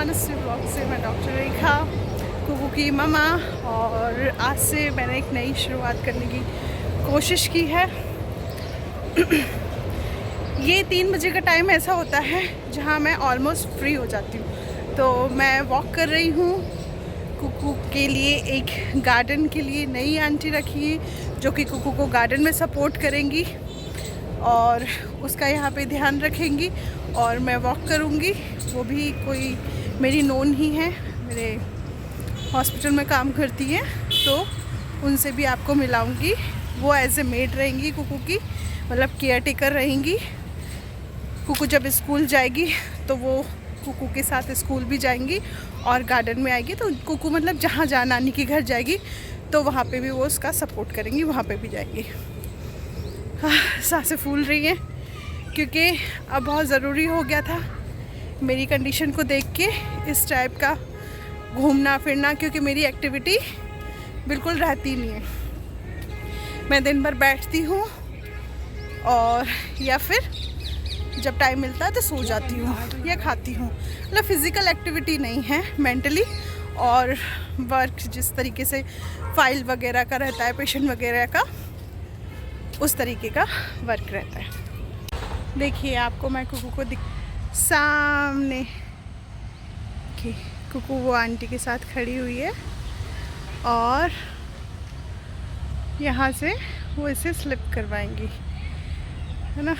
Mansi blog से मैं doctor रेखा, कुकू की ममा। और आज से मैंने एक नई शुरुआत करने की कोशिश की है। ये 3 बजे का टाइम ऐसा होता है जहाँ मैं ऑलमोस्ट फ्री हो जाती हूँ, तो मैं वॉक कर रही हूँ। कुकू के लिए एक गार्डन के लिए नई आंटी रखी है जो कि कुकू को गार्डन में सपोर्ट करेंगी और उसका यहाँ पे ध्यान रखेंगी। और मैं वॉक करूँगी, वो भी कोई मेरी नोन ही है, मेरे हॉस्पिटल में काम करती है, तो उनसे भी आपको मिलाऊंगी। वो एज ए मेड रहेंगी कुकू की, मतलब केयर टेकर रहेंगी। कुकू जब स्कूल जाएगी तो वो कुकू के साथ स्कूल भी जाएंगी और गार्डन में आएगी, तो कुकू मतलब जहाँ जहाँ नानी के घर जाएगी तो वहाँ पे भी वो उसका सपोर्ट करेंगी, वहाँ पे भी जाएंगी। सांसें फूल रही हैं क्योंकि अब बहुत ज़रूरी हो गया था मेरी कंडीशन को देख के इस टाइप का घूमना फिरना, क्योंकि मेरी एक्टिविटी बिल्कुल रहती नहीं है। मैं दिन भर बैठती हूँ और या फिर जब टाइम मिलता है तो सो जाती हूँ या खाती हूँ। मतलब फ़िज़िकल एक्टिविटी नहीं है, मेंटली और वर्क जिस तरीके से फाइल वगैरह का रहता है, पेशेंट वगैरह का, उस तरीके का वर्क रहता है। देखिए आपको मैं कुकू को सामने कुकू वो आंटी के साथ खड़ी हुई है और यहाँ से वो इसे स्लिप करवाएंगी, है ना।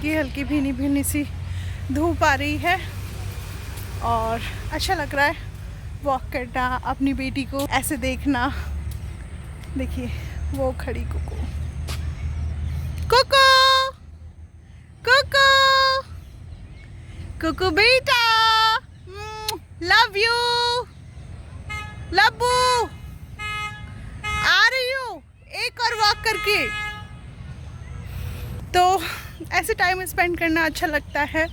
ये हल्की भीनी भीनी सी धूप आ रही है और अच्छा लग रहा है वॉक करना, अपनी बेटी को ऐसे देखना। देखिए वो खड़ी कुकू, कुकू कुकू कुकू बेटा, लव यू लब्बू, आ रही हूँ एक और वॉक करके। तो ऐसे टाइम स्पेंड करना अच्छा लगता है।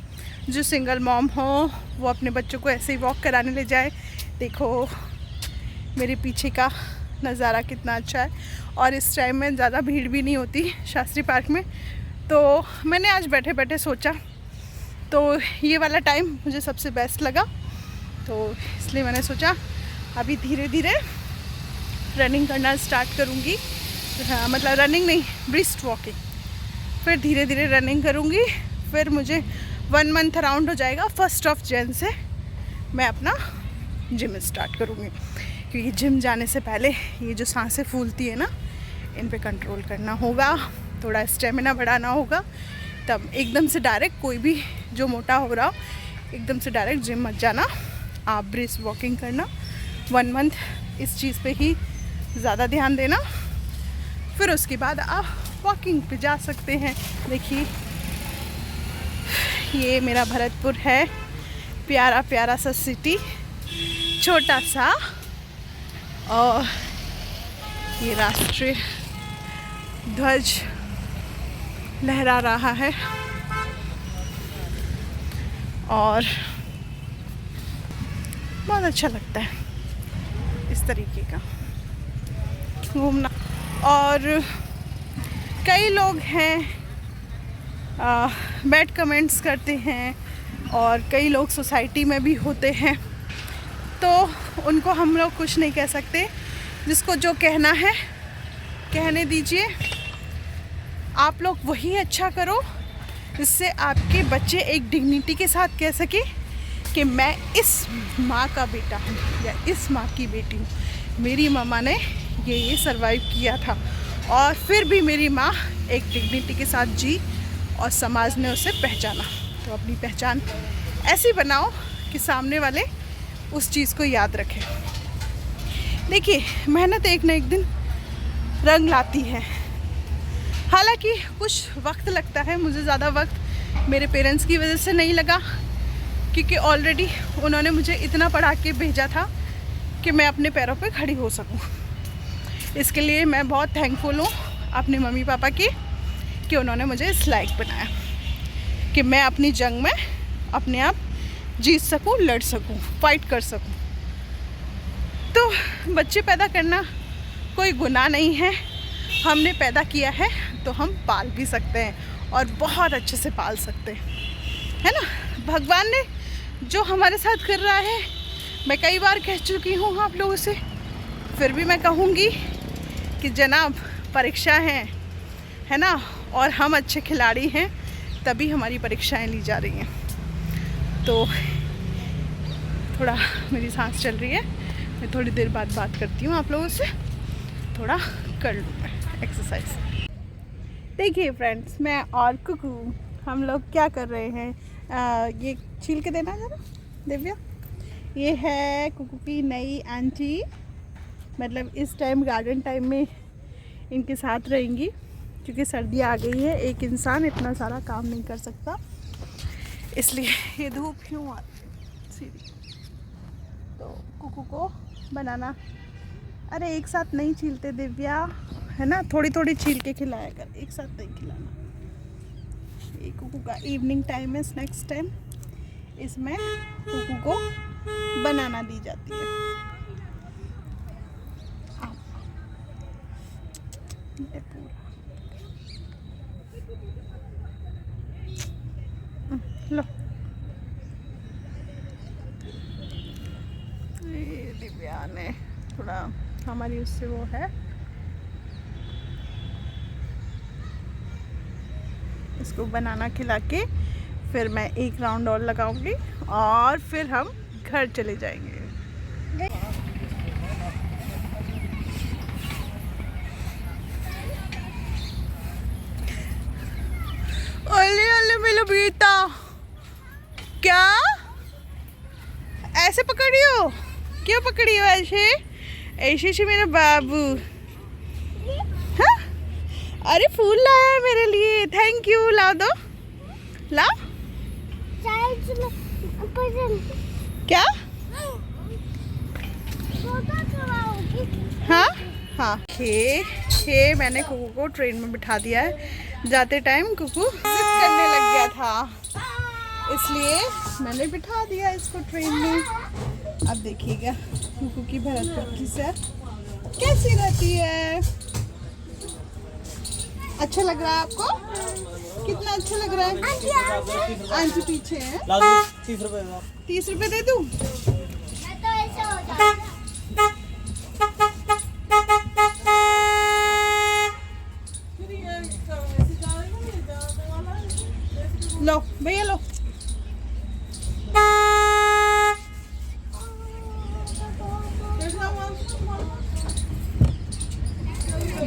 जो सिंगल मॉम हो वो अपने बच्चों को ऐसे ही वॉक कराने ले जाए। देखो मेरे पीछे का नज़ारा कितना अच्छा है और इस टाइम में ज़्यादा भीड़ भी नहीं होती शास्त्री पार्क में। तो मैंने आज बैठे बैठे सोचा तो ये वाला टाइम मुझे सबसे बेस्ट लगा, तो इसलिए मैंने सोचा अभी धीरे धीरे रनिंग करना स्टार्ट करूँगी। हाँ, मतलब रनिंग नहीं, ब्रिस्क वॉकिंग। फिर धीरे धीरे रनिंग करूँगी, फिर मुझे 1 मंथ अराउंड हो जाएगा। 1 जनवरी से मैं अपना जिम स्टार्ट करूँगी, क्योंकि जिम जाने से पहले ये जो सांसें फूलती है ना, इन पे कंट्रोल करना होगा, थोड़ा स्टेमिना बढ़ाना होगा। तब एकदम से डायरेक्ट कोई भी जो मोटा हो रहा हो एकदम से डायरेक्ट जिम मत जाना, आप ब्रिस्क वॉकिंग करना। 1 मंथ इस चीज़ पे ही ज़्यादा ध्यान देना, फिर उसके बाद आप वॉकिंग पे जा सकते हैं। देखिए ये मेरा भरतपुर है, प्यारा प्यारा सा सिटी, छोटा सा, और ये राष्ट्रीय ध्वज लहरा रहा है और बहुत अच्छा लगता है इस तरीके का घूमना। और कई लोग हैं बैड कमेंट्स करते हैं और कई लोग सोसाइटी में भी होते हैं, तो उनको हम लोग कुछ नहीं कह सकते। जिसको जो कहना है कहने दीजिए। आप लोग वही अच्छा करो जिससे आपके बच्चे एक डिग्निटी के साथ कह सके कि मैं इस माँ का बेटा हूँ या इस माँ की बेटी हूँ। मेरी मम्मा ने ये सर्वाइव किया था और फिर भी मेरी माँ एक डिग्निटी के साथ जी और समाज ने उसे पहचाना। तो अपनी पहचान ऐसी बनाओ कि सामने वाले उस चीज़ को याद रखें। देखिए मेहनत एक न एक दिन रंग लाती है। हालांकि कुछ वक्त लगता है, मुझे ज़्यादा वक्त मेरे पेरेंट्स की वजह से नहीं लगा, क्योंकि ऑलरेडी उन्होंने मुझे इतना पढ़ा के भेजा था कि मैं अपने पैरों पे खड़ी हो सकूं। इसके लिए मैं बहुत थैंकफुल हूँ अपने मम्मी पापा की कि उन्होंने मुझे इस लायक बनाया कि मैं अपनी जंग में अपने आप जीत सकूं, लड़ सकूं, फाइट कर सकूं। तो बच्चे पैदा करना कोई गुनाह नहीं है। हमने पैदा किया है तो हम पाल भी सकते हैं और बहुत अच्छे से पाल सकते हैं, है ना। भगवान ने जो हमारे साथ कर रहा है। मैं कई बार कह चुकी हूँ आप लोगों से, फिर भी मैं कहूँगी कि जनाब परीक्षा है ना, और हम अच्छे खिलाड़ी हैं तभी हमारी परीक्षाएं ली जा रही हैं। तो थोड़ा मेरी सांस चल रही है, मैं थोड़ी देर बाद बात करती हूँ आप लोगों से, थोड़ा कर लूँ मैं एक्सरसाइज। देखिए फ्रेंड्स, मैं और कुकू हम लोग क्या कर रहे हैं, ये छील के देना जरा दिव्या। ये है कुकू की नई आंटी, मतलब इस टाइम गार्डन टाइम में इनके साथ रहेंगी क्योंकि सर्दी आ गई है। एक इंसान इतना सारा काम नहीं कर सकता, इसलिए ये धूप क्यों आ सीधी। तो कुकू को बनाना, अरे एक साथ नहीं छीलते दिव्या, है ना, थोड़ी थोड़ी छील के खिलाया कर, एक साथ नहीं खिलाना। ये कुकू का इवनिंग टाइम है, स्नैक्स टाइम, इसमें कुकू को बनाना दी जाती है। ये पूरा लो, ये दिव्या ने थोड़ा हमारी उससे वो है, इसको बनाना खिला के फिर मैं एक राउंड और लगाऊंगी और फिर हम घर चले जाएंगे। ओले ओले मेरा बेटा, क्या ऐसे पकड़ी हो, क्यों पकड़ी हो ऐसे ऐसे से मेरा बाबू? हाँ, अरे फूल लाया है मेरे लिए, थैंक यू, ला दो, ला। क्या? हाँ हाँ, ये मैंने कुकू को ट्रेन में बिठा दिया है। जाते टाइम कुकू जिद करने लग गया था, इसलिए मैंने बिठा दिया इसको ट्रेन में। अब देखिएगा कुकू की भरत की सर कैसी रहती है। अच्छा लग रहा है आपको? कितना अच्छा लग रहा है? आंटी पीछे है। 30 रुपए। 30 रुपए दे दूं? लो भैया लो।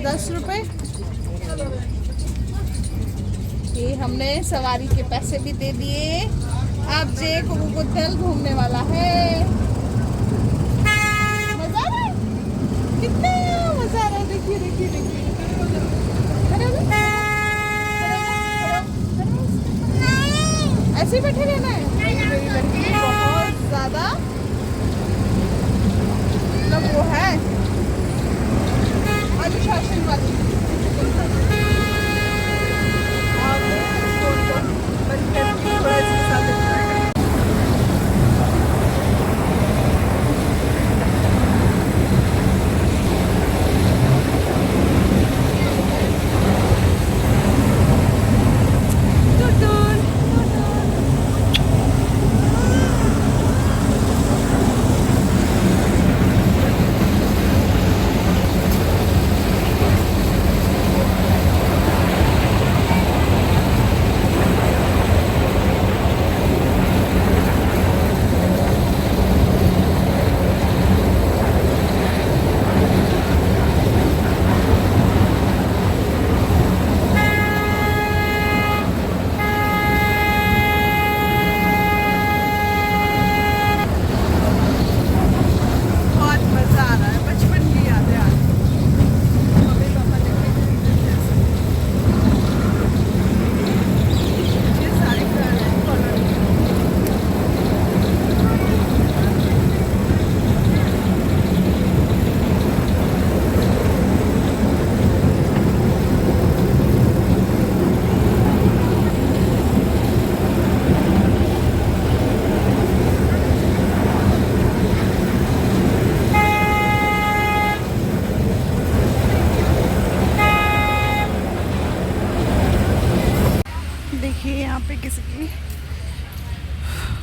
₹10। ये हमने सवारी के पैसे भी दे दिए। अब जे कुकू को दिल घूमने वाला है। मजा आ रहा है, कितना मजा आ रहा है। देखिए देखिए देखिए, ऐसे ही बैठे रहना है। मेरी लड़की बहुत ज्यादा मतलब वो है अनुशासन वाली।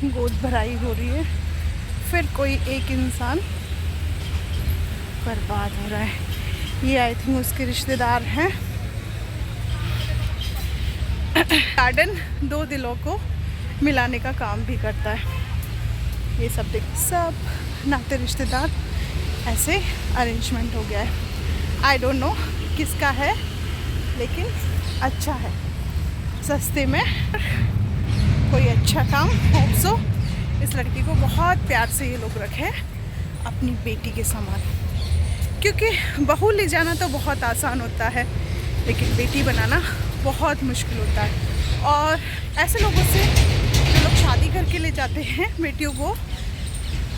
गोद भराई हो रही है, फिर कोई एक इंसान बर्बाद हो रहा है। ये आई थिंक उसके रिश्तेदार हैं। गार्डन दो दिलों को मिलाने का काम भी करता है। ये सब देख, सब नाते रिश्तेदार ऐसे अरेंजमेंट हो गया है। आई डोंट नो किसका है, लेकिन अच्छा है, सस्ते में कोई अच्छा काम। होप सो इस लड़की को बहुत प्यार से ये लोग रखे अपनी बेटी के समान, क्योंकि बहू ले जाना तो बहुत आसान होता है, लेकिन बेटी बनाना बहुत मुश्किल होता है। और ऐसे लोगों से जो लोग शादी करके ले जाते हैं बेटियों को,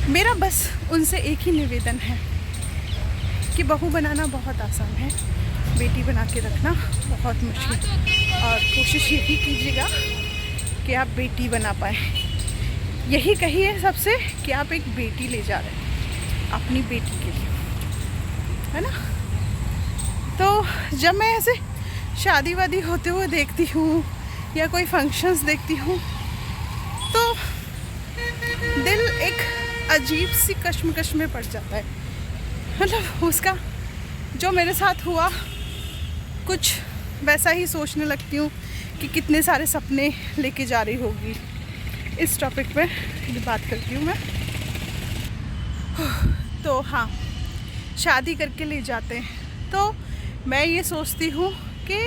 मेरा बस उनसे एक ही निवेदन है कि बहू बनाना बहुत आसान है, बेटी बना के रखना बहुत मुश्किल। और कोशिश यही कीजिएगा कि आप बेटी बना पाएँ। यही कहिए सबसे कि आप एक बेटी ले जा रहे हैं अपनी बेटी के लिए, है ना। तो जब मैं ऐसे शादी वादी होते हुए देखती हूँ या कोई फंक्शंस देखती हूँ, तो दिल एक अजीब सी कश्मकश में पड़ जाता है। मतलब उसका जो मेरे साथ हुआ, कुछ वैसा ही सोचने लगती हूँ कि कितने सारे सपने लेके जा रही होगी। इस टॉपिक पे बात करती हूँ मैं। तो हाँ, शादी करके ले जाते हैं, तो मैं ये सोचती हूँ कि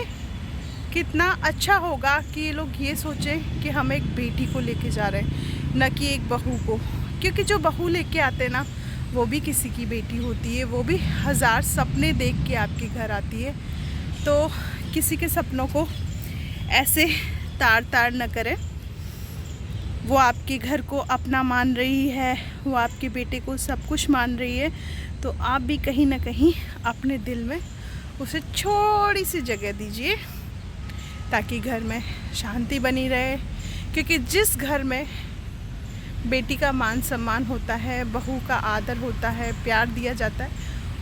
कितना अच्छा होगा कि ये लोग ये सोचें कि हम एक बेटी को लेके जा रहे हैं, न कि एक बहू को। क्योंकि जो बहू लेके आते हैं ना, वो भी किसी की बेटी होती है, वो भी हज़ार सपने देख के आपके घर आती है। तो किसी के सपनों को ऐसे तार तार न करें। वो आपके घर को अपना मान रही है, वो आपके बेटे को सब कुछ मान रही है, तो आप भी कहीं ना कहीं अपने दिल में उसे छोटी सी जगह दीजिए, ताकि घर में शांति बनी रहे। क्योंकि जिस घर में बेटी का मान सम्मान होता है, बहू का आदर होता है, प्यार दिया जाता है,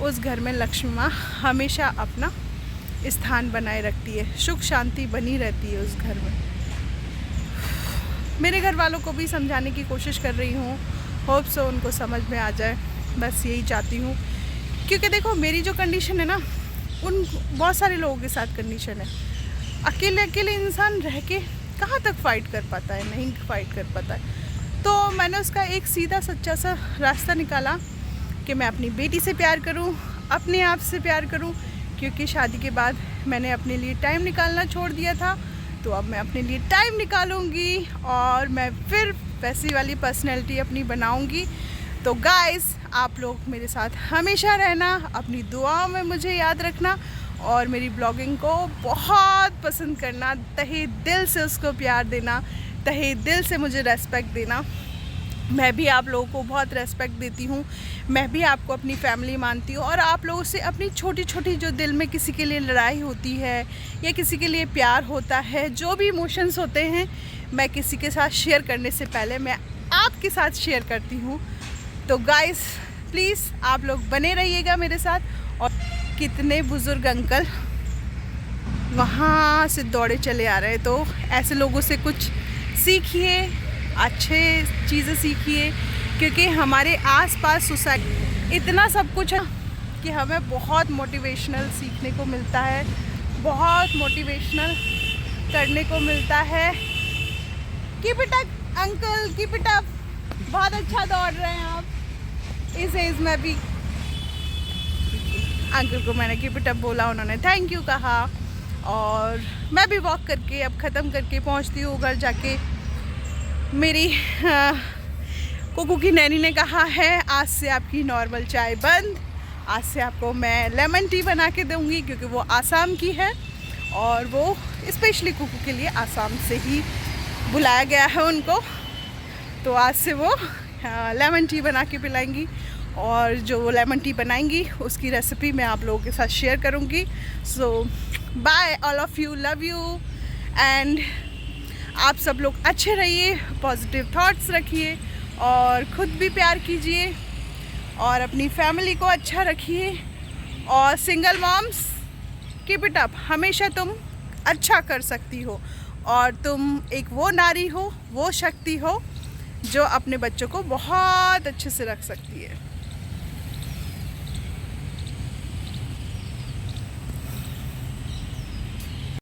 उस घर में लक्ष्मी माँ हमेशा अपना स्थान बनाए रखती है, सुख शांति बनी रहती है उस घर में। मेरे घर वालों को भी समझाने की कोशिश कर रही हूँ, होप सो उनको समझ में आ जाए, बस यही चाहती हूँ। क्योंकि देखो, मेरी जो कंडीशन है ना, उन बहुत सारे लोगों के साथ कंडीशन है। अकेले अकेले इंसान रह के कहाँ तक फ़ाइट कर पाता है, नहीं फ़ाइट कर पाता है। तो मैंने उसका एक सीधा सच्चा सा रास्ता निकाला कि मैं अपनी बेटी से प्यार करूं, अपने आप से प्यार करूं। क्योंकि शादी के बाद मैंने अपने लिए टाइम निकालना छोड़ दिया था, तो अब मैं अपने लिए टाइम निकालूंगी और मैं फिर वैसी वाली पर्सनैलिटी अपनी बनाऊंगी। तो गाइस, आप लोग मेरे साथ हमेशा रहना, अपनी दुआओं में मुझे याद रखना और मेरी ब्लॉगिंग को बहुत पसंद करना, तहे दिल से उसको प्यार देना, तहे दिल से मुझे रेस्पेक्ट देना। मैं भी आप लोगों को बहुत रेस्पेक्ट देती हूँ, मैं भी आपको अपनी फैमिली मानती हूँ। और आप लोगों से अपनी छोटी छोटी जो दिल में किसी के लिए लड़ाई होती है या किसी के लिए प्यार होता है, जो भी इमोशंस होते हैं, मैं किसी के साथ शेयर करने से पहले मैं आपके साथ शेयर करती हूँ। तो गाइस, प्लीज़ आप लोग बने रहिएगा मेरे साथ। और कितने बुज़ुर्ग अंकल वहाँ से दौड़े चले आ रहे हैं, तो ऐसे लोगों से कुछ सीखिए, अच्छे चीज़ें सीखिए। क्योंकि हमारे आसपास सोसाइटी इतना सब कुछ है कि हमें बहुत मोटिवेशनल सीखने को मिलता है, बहुत मोटिवेशनल करने को मिलता है। Keep it up uncle, keep it up, बहुत अच्छा दौड़ रहे हैं आप। इस एज में भी अंकल को मैंने कीप इट अप बोला, उन्होंने थैंक यू कहा। और मैं भी वॉक करके अब ख़त्म करके पहुंचती हूँ घर जाके। मेरी कुकू की नैनी ने कहा है, आज से आपकी नॉर्मल चाय बंद, आज से आपको मैं लेमन टी बना के दूँगी, क्योंकि वो आसाम की है और वो स्पेशली कुकू के लिए आसाम से ही बुलाया गया है उनको। तो आज से वो लेमन टी बना के पिलाएंगी, और जो वो लेमन टी बनाएंगी उसकी रेसिपी मैं आप लोगों के साथ शेयर करूँगी। So bye all of you, love you, and आप सब लोग अच्छे रहिए, पॉजिटिव थॉट्स रखिए और ख़ुद भी प्यार कीजिए और अपनी फैमिली को अच्छा रखिए। और single moms, keep it up, हमेशा तुम अच्छा कर सकती हो और तुम एक वो नारी हो, वो शक्ति हो जो अपने बच्चों को बहुत अच्छे से रख सकती है।